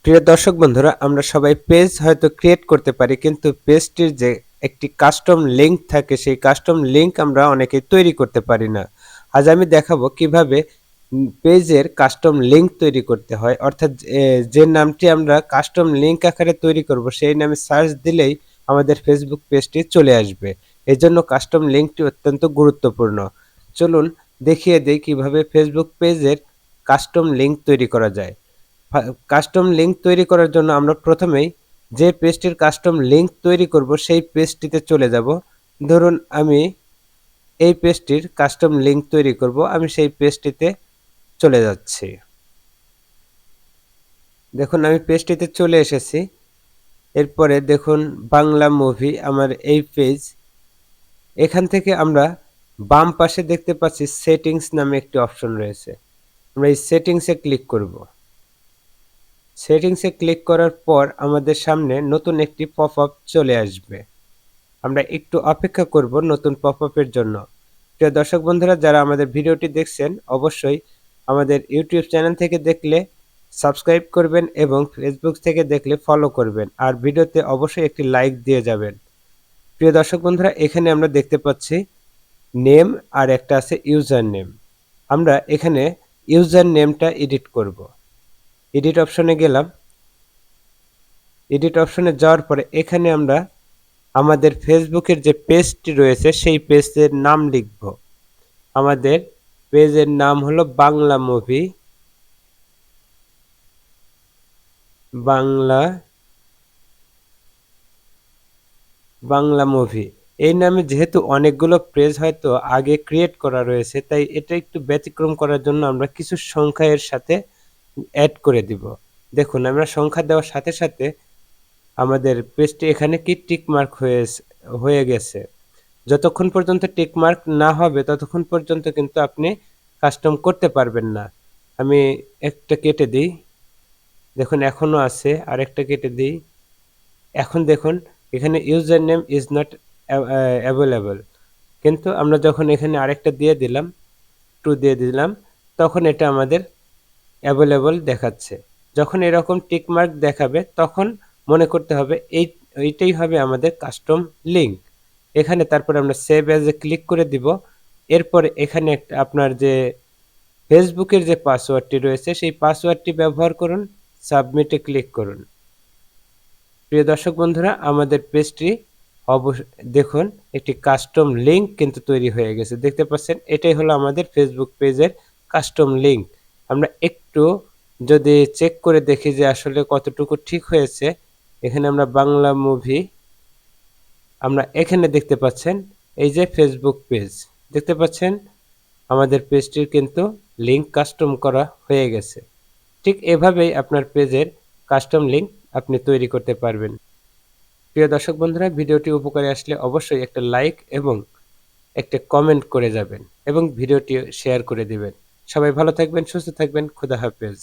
প্রিয় দর্শক বন্ধুরা, আমরা সবাই পেজ হয়তো ক্রিয়েট করতে পারি, কিন্তু পেজটির যে একটি কাস্টম লিঙ্ক থাকে সেই কাস্টম লিঙ্ক আমরা অনেকেই তৈরি করতে পারি না। আজ আমি দেখাবো কিভাবে পেজের কাস্টম লিঙ্ক তৈরি করতে হয়, অর্থাৎ যে নামটি আমরা কাস্টম লিঙ্ক আকারে তৈরি করব সেই নামে সার্চ দিলেই আমাদের ফেসবুক পেজটি চলে আসবে। এজন্য কাস্টম লিঙ্কটি অত্যন্ত গুরুত্বপূর্ণ। চলুন দেখিয়ে দেই কিভাবে ফেসবুক পেজের কাস্টম লিঙ্ক তৈরি করা যায়। কাস্টম লিঙ্ক তৈরি করার জন্য আমরা প্রথমেই যে পেজটির কাস্টম লিঙ্ক তৈরি করব সেই পেজটিতে চলে যাব। ধরুন আমি এই পেজটির কাস্টম লিঙ্ক তৈরি করব, আমি সেই পেজটিতে চলে যাচ্ছি। দেখুন আমি পেজটিতে চলে এসেছি। এরপরে দেখুন বাংলা মুভি আমার এই পেজ। এখান থেকে আমরা বাম পাশে দেখতে পাচ্ছি সেটিংস নামে একটি অপশন রয়েছে। আমরা এই সেটিংসে ক্লিক করব। সেটিংসে ক্লিক করার পর আমাদের সামনে নতুন একটি পপআপ চলে আসবে। আমরা একটু অপেক্ষা করব নতুন পপআপের জন্য। প্রিয় দর্শক বন্ধুরা, যারা আমাদের ভিডিওটি দেখছেন অবশ্যই আমাদের ইউটিউব চ্যানেল থেকে দেখলে সাবস্ক্রাইব করবেন এবং ফেসবুক থেকে দেখলে ফলো করবেন, আর ভিডিওতে অবশ্যই একটি লাইক দিয়ে যাবেন। প্রিয় দর্শক বন্ধুরা, এখানে আমরা দেখতে পাচ্ছি নেম আর একটা আছে ইউজার নেম। আমরা এখানে ইউজার নেমটা এডিট করব। এডিট অপশনে গেলাম। এডিট অপশনে যাওয়ার পরে এখানে আমরা আমাদের ফেসবুকের যে পেজটি রয়েছে সেই পেজের নাম লিখব। আমাদের পেজের নাম হলো বাংলা মুভি, বাংলা বাংলা মুভি। এই নামে যেহেতু অনেকগুলো পেজ হয়তো আগে ক্রিয়েট করা রয়েছে, তাই এটা একটু ব্যতিক্রম করার জন্য আমরা কিছু সংখ্যা এর সাথে অ্যাড করে দিব। দেখুন আমরা সংখ্যা দেওয়ার সাথে সাথে আমাদের পেজটি এখানে কি টিক মার্ক হয়ে গেছে। যতক্ষণ পর্যন্ত টিক মার্ক না হবে ততক্ষণ পর্যন্ত কিন্তু আপনি কাস্টম করতে পারবেন না। আমি একটা কেটে দিই। দেখুন এখনো আছে, আরেকটা কেটে দিই। এখন দেখুন এখানে user name is not available, কিন্তু আমরা যখন এখানে আরেকটা দিয়ে দিলাম, টু দিয়ে দিলাম, তখন এটা আমাদের অ্যাভেলেবল দেখাচ্ছে। যখন এরকম টিক মার্ক দেখাবে তখন মনে করতে হবে এইটাই হবে আমাদের কাস্টম লিঙ্ক। এখানে তারপরে আমরা সেভ অ্যাজ এ ক্লিক করে দিব। এরপরে এখানে একটা আপনার যে ফেসবুকের যে পাসওয়ার্ডটি রয়েছে সেই পাসওয়ার্ডটি ব্যবহার করুন, সাবমিটে ক্লিক করুন। প্রিয় দর্শক বন্ধুরা, আমাদের পেজটি দেখুন একটি কাস্টম লিঙ্ক কিন্তু তৈরি হয়ে গেছে। দেখতে পাচ্ছেন এটাই হলো আমাদের ফেসবুক পেজের কাস্টম লিঙ্ক। আমরা একটু যদি চেক করে দেখি যে আসলে কতটুকু ঠিক হয়েছে, এখানে আমরা বাংলা মুভি, আমরা এখানে দেখতে পাচ্ছেন এই যে ফেসবুক পেজ, দেখতে পাচ্ছেন আমাদের পেজটির কিন্তু লিঙ্ক কাস্টম করা হয়ে গেছে। ঠিক এভাবেই আপনার পেজের কাস্টম লিঙ্ক আপনি তৈরি করতে পারবেন। প্রিয় দর্শক বন্ধুরা, ভিডিওটি উপকারে আসলে অবশ্যই একটা লাইক এবং একটা কমেন্ট করে যাবেন এবং ভিডিওটি শেয়ার করে দিবেন। সবাই ভালো থাকবেন, সুস্থ থাকবেন। খোদা হাফেজ।